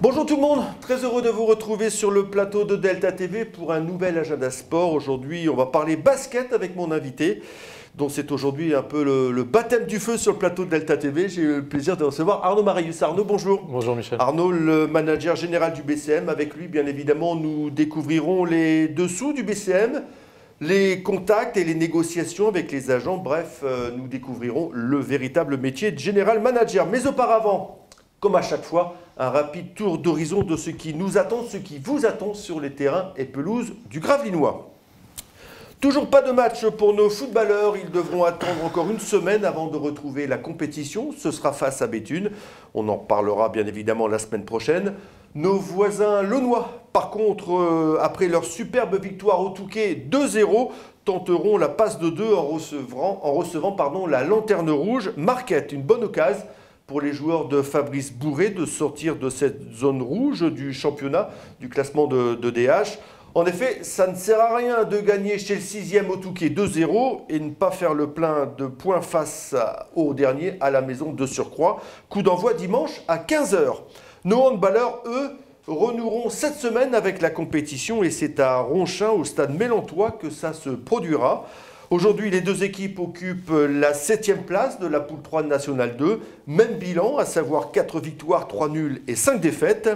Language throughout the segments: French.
Bonjour tout le monde, très heureux de vous retrouver sur le plateau de Delta TV pour un nouvel agenda sport. Aujourd'hui, on va parler basket avec mon invité, dont c'est aujourd'hui un peu le baptême du feu sur le plateau de Delta TV. J'ai eu le plaisir de recevoir Arnaud Marius. Arnaud, bonjour. Bonjour Michel. Arnaud, le manager général du BCM. Avec lui, bien évidemment, nous découvrirons les dessous du BCM, les contacts et les négociations avec les agents. Bref, nous découvrirons le véritable métier de général manager. Mais auparavant, comme à chaque fois, un rapide tour d'horizon de ce qui nous attend, ce qui vous attend sur les terrains et pelouses du Gravelinois. Toujours pas de match pour nos footballeurs, ils devront attendre encore une semaine avant de retrouver la compétition. Ce sera face à Béthune, on en parlera bien évidemment la semaine prochaine. Nos voisins launois, par contre, après leur superbe victoire au Touquet 2-0, tenteront la passe de 2 en recevant la lanterne rouge. Marquette, une bonne occasion pour les joueurs de Fabrice Bourré de sortir de cette zone rouge du championnat, du classement de DH. En effet, ça ne sert à rien de gagner chez le 6e au Touquet 2-0 et ne pas faire le plein de points face au dernier à la maison de surcroît. Coup d'envoi dimanche à 15 h. Nos handballeurs, eux, renoueront cette semaine avec la compétition et c'est à Ronchin, au stade Mélantois, que ça se produira. Aujourd'hui, les deux équipes occupent la 7e place de la poule 3 de National 2. Même bilan, à savoir 4 victoires, 3 nuls et 5 défaites.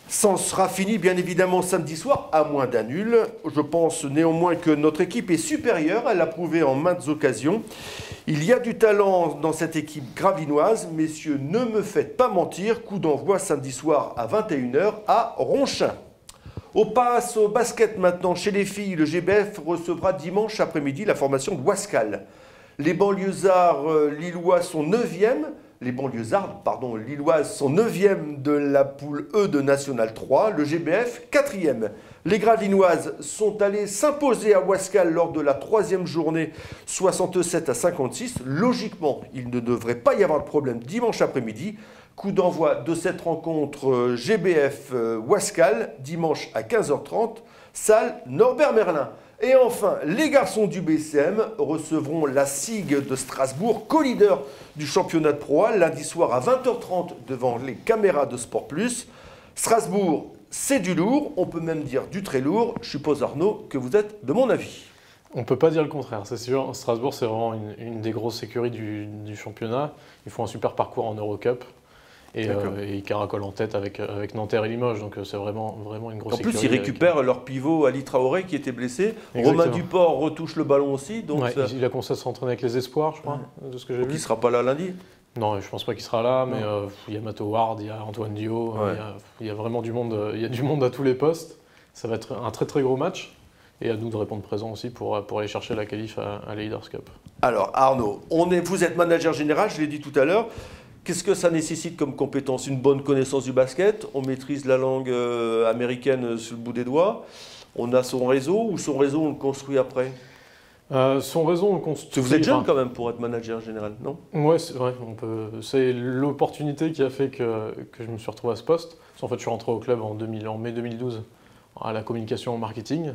Ça sera fini bien évidemment samedi soir, à moins d'un nul. Je pense néanmoins que notre équipe est supérieure, elle l'a prouvé en maintes occasions. Il y a du talent dans cette équipe gravinoise. Messieurs, ne me faites pas mentir, coup d'envoi samedi soir à 21 h à Ronchin. On passe au basket maintenant. Chez les filles, le GBF recevra dimanche après-midi la formation de Wascal. Les banlieusards lillois sont 9e. Les banlieusardes, lilloises sont 9e de la poule E de National 3. Le GBF, 4e. Les Gravinoises sont allées s'imposer à Wascal lors de la 3e journée, 67 à 56. Logiquement, il ne devrait pas y avoir de problème dimanche après-midi. Coup d'envoi de cette rencontre GBF-Wascal, dimanche à 15 h 30, salle Norbert Merlin. Et enfin, les garçons du BCM recevront la SIG de Strasbourg, co-leader du championnat de Pro A, lundi soir à 20 h 30 devant les caméras de Sport Plus. Strasbourg, c'est du lourd, on peut même dire du très lourd. Je suppose, Arnaud, que vous êtes de mon avis. On ne peut pas dire le contraire, c'est sûr. Strasbourg, c'est vraiment une des grosses écuries du championnat. Ils font un super parcours en Eurocup. Et ils caracolent en tête avec Nanterre et Limoges, donc c'est vraiment une grosse écurie. En plus, ils récupèrent leur pivot Ali Traoré qui était blessé. Exactement. Romain Duport retouche le ballon aussi. Donc ouais, il a commencé à s'entraîner avec les espoirs, je crois, de ce que j'ai vu. Il ne sera pas là lundi? Non, je ne pense pas qu'il sera là, mais il y a Matt Howard, il y a Antoine Dio, il y a vraiment du monde, il y a du monde à tous les postes. Ça va être un très très gros match. Et à nous de répondre présent aussi pour aller chercher la qualif à la Leaders Cup. Alors Arnaud, vous êtes manager général, je l'ai dit tout à l'heure. Qu'est-ce que ça nécessite comme compétence? Une bonne connaissance du basket, on maîtrise la langue américaine sur le bout des doigts, on a son réseau ou son réseau on le construit après? Son réseau on le construit. Vous êtes jeune quand même pour être manager général, non? Ouais, c'est vrai, c'est l'opportunité qui a fait que je me suis retrouvé à ce poste. En fait, je suis rentré au club en mai 2012 à la communication en marketing.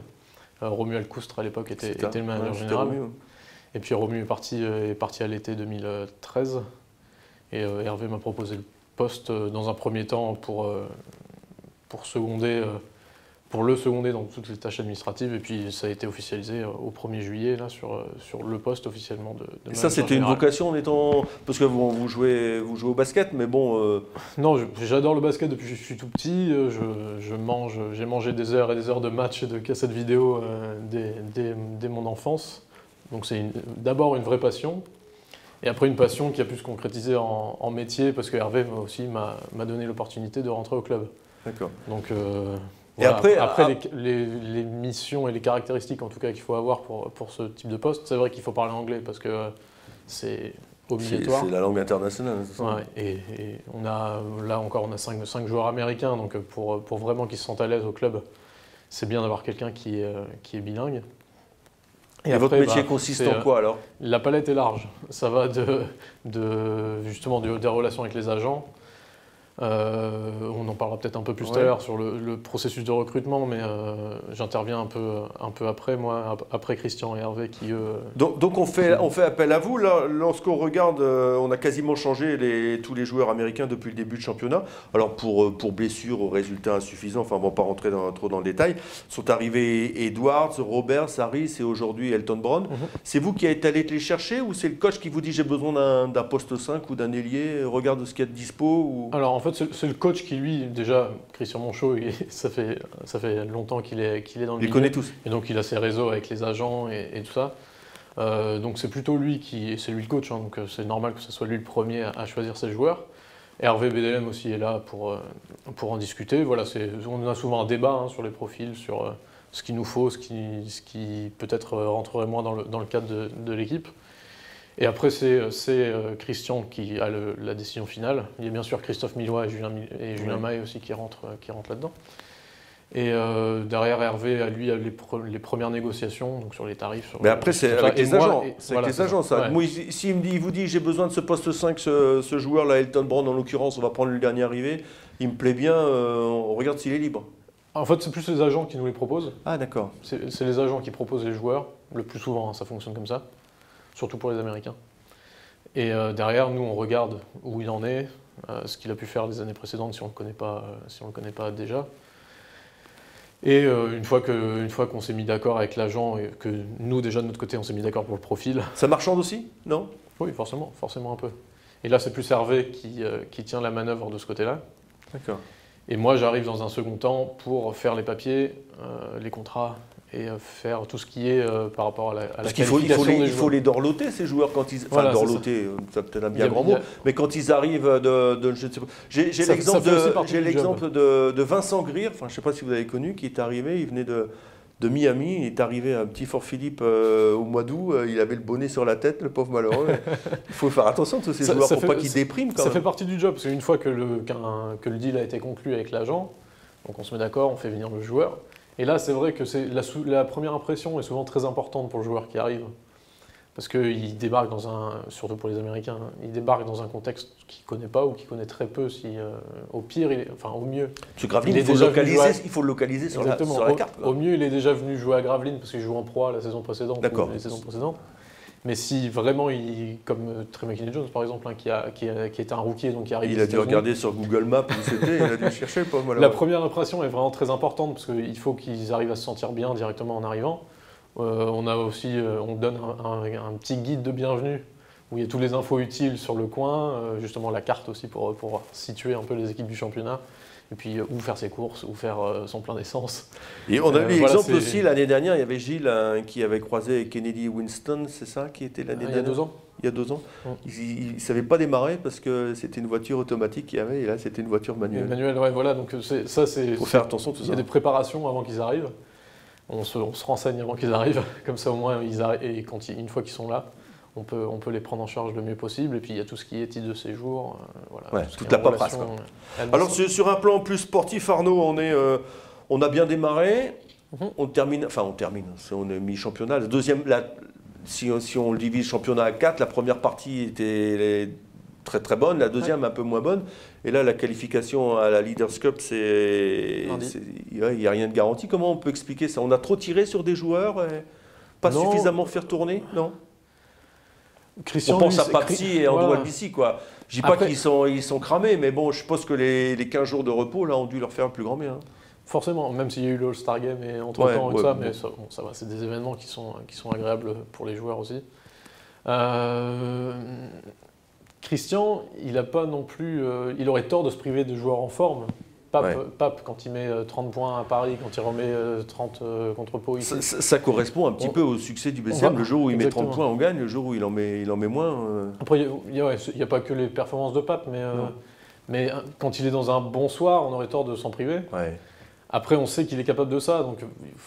Romuald Coustre à l'époque était le manager général. Et puis Romu est parti à l'été 2013. Et Hervé m'a proposé le poste dans un premier temps pour le seconder dans toutes les tâches administratives. Et puis ça a été officialisé au 1er juillet là, sur le poste officiellement de manager. Et ça, c'était une vocation en étant... Parce que vous jouez au basket, mais bon... Non, j'adore le basket depuis que je suis tout petit. J'ai mangé des heures et des heures de matchs et de cassettes vidéo dès mon enfance. Donc c'est d'abord une vraie passion. Et après une passion qui a pu se concrétiser en métier parce que Hervé m'a donné l'opportunité de rentrer au club. D'accord. Donc et voilà. après les missions et les caractéristiques en tout cas qu'il faut avoir pour ce type de poste, c'est vrai qu'il faut parler anglais parce que c'est obligatoire. C'est la langue internationale. C'est ça. Ouais, et on a 5 joueurs américains, donc pour vraiment qu'ils se sentent à l'aise au club, c'est bien d'avoir quelqu'un qui est bilingue. Et votre métier consiste en quoi alors? La palette est large. Ça va justement des relations avec les agents, On en parlera peut-être un peu plus tout à l'heure sur le processus de recrutement, mais j'interviens un peu après, moi, après Christian et Hervé qui, eux... Donc on fait appel à vous. Là, lorsqu'on regarde, on a quasiment changé tous les joueurs américains depuis le début du championnat. Alors pour blessures, résultats insuffisants, enfin on ne va pas rentrer trop dans le détail, sont arrivés Edwards, Roberts, Harris et aujourd'hui Elton Brown. C'est vous qui êtes allé les chercher ou c'est le coach qui vous dit j'ai besoin d'un poste 5 ou d'un ailier, regarde ce qu'il y a de dispo ou... Alors en fait c'est le coach qui lui, déjà Christian Monchot, ça fait longtemps qu'il est dans le milieu. Il les connaît tous. Et donc il a ses réseaux avec les agents et tout ça. Donc c'est plutôt lui c'est lui le coach, hein, donc c'est normal que ce soit lui le premier à choisir ses joueurs. Hervé BDM aussi est là pour en discuter. Voilà, on a souvent un débat sur les profils, sur ce qu'il nous faut, ce qui peut-être rentrerait moins dans le cadre de l'équipe. Et après, c'est Christian qui a la décision finale. Il y a bien sûr Christophe Millois et Julien Maé aussi qui rentrent là-dedans. Et derrière, Hervé a les premières négociations donc sur les tarifs. Mais après, c'est avec les agents. C'est avec les agents, ça. Ouais. Moi, s'il vous dit j'ai besoin de ce poste 5, ce joueur-là, Elton Brown en l'occurrence, on va prendre le dernier arrivé, il me plaît bien, on regarde s'il est libre. En fait, c'est plus les agents qui nous les proposent. Ah, d'accord. C'est les agents qui proposent les joueurs, le plus souvent, hein, ça fonctionne comme ça. Surtout pour les Américains. Et derrière, nous, on regarde où il en est, ce qu'il a pu faire les années précédentes si on ne le connaît pas déjà. Et une fois qu'on s'est mis d'accord avec l'agent et que nous, déjà de notre côté, on s'est mis d'accord pour le profil. Ça marchande aussi, non? Oui, forcément un peu. Et là, c'est plus Hervé qui tient la manœuvre de ce côté-là. D'accord. Et moi, j'arrive dans un second temps pour faire les papiers, les contrats, et faire tout ce qui est par rapport à la qualification des joueurs. Il faut les dorloter, ces joueurs, quand ils... Enfin, voilà, dorloter, c'est peut-être un bien grand mot, mais quand ils arrivent de je ne sais pas... J'ai l'exemple de Vincent Grier, enfin, je ne sais pas si vous avez connu, qui est arrivé, il venait de Miami, il est arrivé à Petit Fort-Philippe au mois d'août, il avait le bonnet sur la tête, le pauvre malheureux. Il faut faire attention à tous ces joueurs pour pas qu'ils dépriment quand même. Ça fait partie du job, parce qu'une fois que le deal a été conclu avec l'agent, donc on se met d'accord, on fait venir le joueur. Et là, c'est vrai que la première impression est souvent très importante pour le joueur qui arrive. Parce qu'il débarque surtout pour les Américains, il débarque dans un contexte qu'il ne connaît pas ou qu'il connaît très peu, au pire, au mieux. Ce Gravelines, il faut le localiser sur la carte. Au mieux, il est déjà venu jouer à Gravelines parce qu'il joue en proie la saison précédente ou les saisons précédentes. Mais si vraiment, comme Trey McKinney-Jones par exemple, hein, qui était un rookie, donc qui arrive. Il a dû regarder sur Google Maps où c'était, il a dû chercher. La première impression est vraiment très importante parce qu'il faut qu'ils arrivent à se sentir bien directement en arrivant. On donne un petit guide de bienvenue où il y a toutes les infos utiles sur le coin, justement la carte aussi pour situer un peu les équipes du championnat. Et puis où faire ses courses, où faire son plein d'essence. Et on a eu l'exemple aussi l'année dernière, il y avait Gilles qui avait croisé Kennedy Winston, c'est ça qui était l'année dernière? Il y a 2 ans. Il y a 2 ans. Il ne savait pas démarrer parce que c'était une voiture automatique qu'il y avait et là c'était une voiture manuelle. Manuelle, ouais, voilà. Donc il faut faire attention à tout ça. Il y a des préparations avant qu'ils arrivent. On se renseigne avant qu'ils arrivent. Comme ça au moins, et une fois qu'ils sont là, on peut les prendre en charge le mieux possible. Et puis il y a tout ce qui est titre de séjour. Voilà, toute la paperasse. Alors sur un plan plus sportif, Arnaud, on a bien démarré. On termine, on est mi-championnat. Si on le divise championnat à 4, la première partie était très très bonne, la deuxième un peu moins bonne. Et là, la qualification à la Leaders Cup, il n'y a rien de garanti. Comment on peut expliquer ça? On a trop tiré sur des joueurs, pas suffisamment fait tourner, non? Christian, on pense à Papsi et Andrew Albici, quoi. Je dis pas qu'ils sont cramés, mais bon, je suppose que les 15 jours de repos là ont dû leur faire un plus grand bien. Forcément, même s'il y a eu le All-Star Game et entre-temps mais ça va, c'est des événements qui sont agréables pour les joueurs aussi. Christian, il a pas non plus, il aurait tort de se priver de joueurs en forme. Pape, quand il met 30 points à Paris, quand il remet 30 contre Pau ici. Ça correspond un petit peu au succès du BCM. Le jour où il met 30 points, on gagne. Le jour où il en met moins... Après, il n'y a pas que les performances de Pape, mais quand il est dans un bon soir, on aurait tort de s'en priver. Ouais. Après, on sait qu'il est capable de ça, donc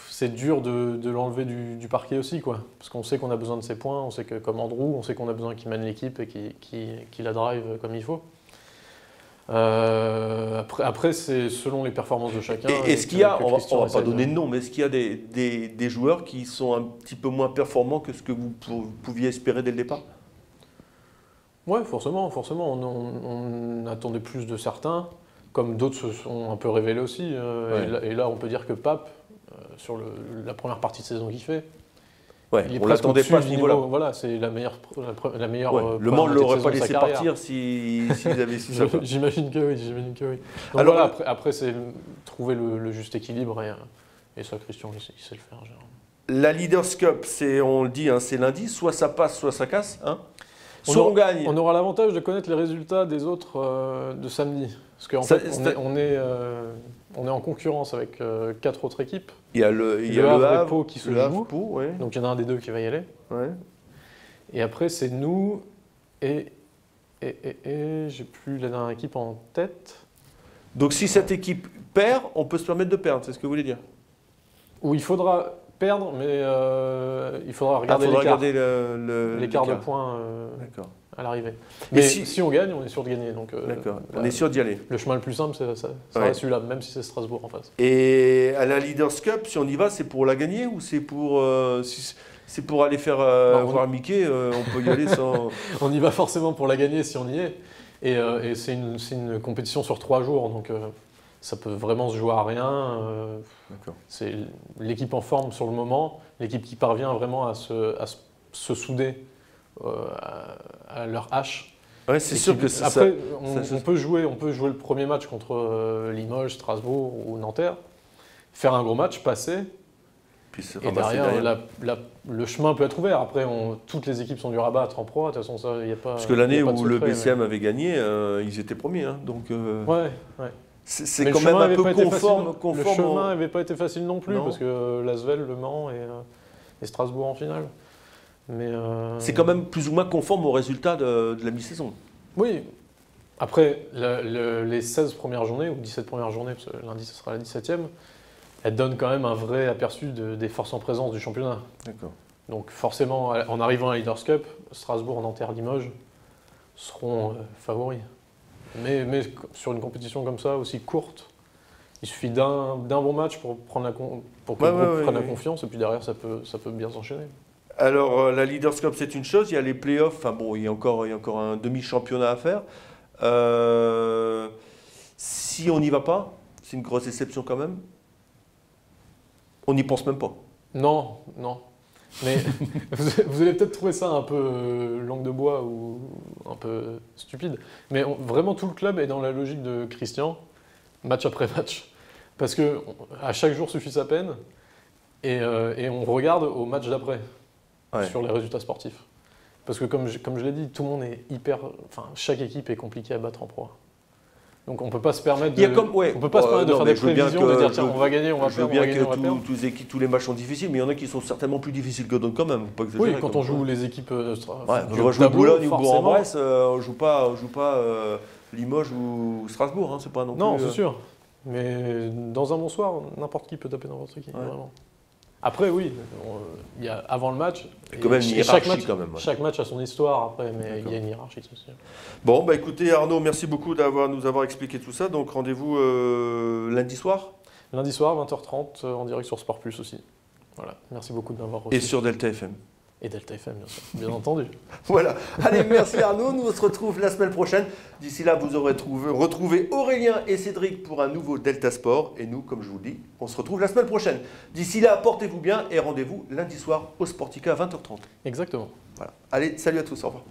c'est dur de l'enlever du parquet aussi, quoi. Parce qu'on sait qu'on a besoin de ses points, on sait que comme Andrew, on sait qu'on a besoin qu'il mène l'équipe et qu'il la drive comme il faut. Après, c'est selon les performances de chacun. Est-ce qu'il y a, on va pas donner de nom, mais est-ce qu'il y a des joueurs qui sont un petit peu moins performants que ce que vous pouviez espérer dès le départ? Oui, forcément. On attendait plus de certains. comme d'autres se sont un peu révélés aussi. Et là, on peut dire que Pape, sur la première partie de saison qu'il fait, il est on l'attendait pas à ce niveau-là. Voilà, c'est la meilleure. Le Mans ne l'aurait pas laissé partir s'ils avaient su ça. J'imagine que oui. Donc alors, voilà, après c'est trouver le juste équilibre et ça, Christian, il sait le faire. Généralement. La Leaders Cup, on le dit, c'est lundi, soit ça passe, soit ça casse. Soit on gagne. On aura l'avantage de connaître les résultats des autres de samedi. Parce qu'en fait, on est en concurrence avec 4 autres équipes. Il y a le Havre et Pau qui se jouent. Ouais. Donc il y en a un des deux qui va y aller. Ouais. Et après, c'est nous et j'ai plus la dernière équipe en tête. Donc si cette équipe perd, on peut se permettre de perdre, c'est ce que vous voulez dire? Où il faudra perdre, mais il faudra regarder l'écart de points à l'arrivée. Mais si on gagne, on est sûr de gagner. D'accord, on est sûr d'y aller. Le chemin le plus simple, ça reste celui-là, même si c'est Strasbourg en face. Et à la Leaders Cup, si on y va, c'est pour la gagner ou c'est pour, aller faire voir Mickey, on peut y aller sans... On y va forcément pour la gagner si on y est. Et c'est une compétition sur 3 jours, donc ça peut vraiment se jouer à rien. C'est l'équipe en forme sur le moment, l'équipe qui parvient vraiment à se souder à leur hache. Ouais, c'est sûr que c'est après, on peut jouer le premier match contre Limoges, Strasbourg ou Nanterre, faire un gros match, passer. Et derrière, le chemin peut être ouvert. Après, toutes les équipes sont dures à battre en pro. De toute façon, ça, y a pas. Parce que l'année où le BCM avait gagné, ils étaient premiers. Donc, ouais. C'est quand même un peu conforme. Le chemin n'avait pas été facile non plus, parce que l'Asvel, Le Mans et Strasbourg en finale. C'est quand même plus ou moins conforme au résultat de la mi-saison. Oui. Après, les 16 premières journées, ou 17 premières journées, parce que lundi, ce sera la 17e, elles donnent quand même un vrai aperçu des forces en présence du championnat. D'accord. Donc forcément, en arrivant à la Leaders Cup, Strasbourg, Nanterre, Limoges seront favoris. Mais sur une compétition comme ça, aussi courte, il suffit d'un bon match pour que le groupe prenne la confiance, et puis derrière, ça peut bien s'enchaîner. Alors, la Leaders Cup, c'est une chose, il y a les playoffs, il y a encore un demi-championnat à faire. Si on n'y va pas, c'est une grosse déception quand même. On n'y pense même pas. Non. Mais vous allez peut-être trouver ça un peu langue de bois ou un peu stupide. Mais vraiment, tout le club est dans la logique de Christian, match après match. Parce qu'à chaque jour suffit sa peine. Et on regarde au match d'après, sur les résultats sportifs. Parce que comme je l'ai dit, tout le monde est chaque équipe est compliquée à battre en pro. Donc on ne peut pas se permettre de faire des prévisions, de dire tiens, on va gagner, on va perdre, on va gagner, on va perdre. Tous les matchs sont difficiles, mais il y en a qui sont certainement plus difficiles que d'autres quand même. Oui, quand on joue les équipes on joue Boulogne ou Bourg-en-Bresse, on ne joue pas Limoges ou Strasbourg, c'est pas non plus... Non, c'est sûr. Mais dans un bon soir, n'importe qui peut taper dans votre équipe, vraiment. Après, oui, avant le match, quand même une hiérarchie quand même. Chaque match a son histoire après, mais il y a une hiérarchie aussi. Bon, écoutez Arnaud, merci beaucoup nous avoir expliqué tout ça. Donc rendez-vous lundi soir. Lundi soir, 20h30, en direct sur Sport Plus aussi. Voilà, merci beaucoup de m'avoir reçu. Et sur Delta FM. Et Delta FM, bien sûr, bien entendu. Voilà. Allez, merci Arnaud. Nous on se retrouve la semaine prochaine. D'ici là, vous aurez retrouvé Aurélien et Cédric pour un nouveau Delta Sport. Et nous, comme je vous le dis, on se retrouve la semaine prochaine. D'ici là, portez-vous bien et rendez-vous lundi soir au Sportica à 20h30. Exactement. Voilà. Allez, salut à tous. Au revoir.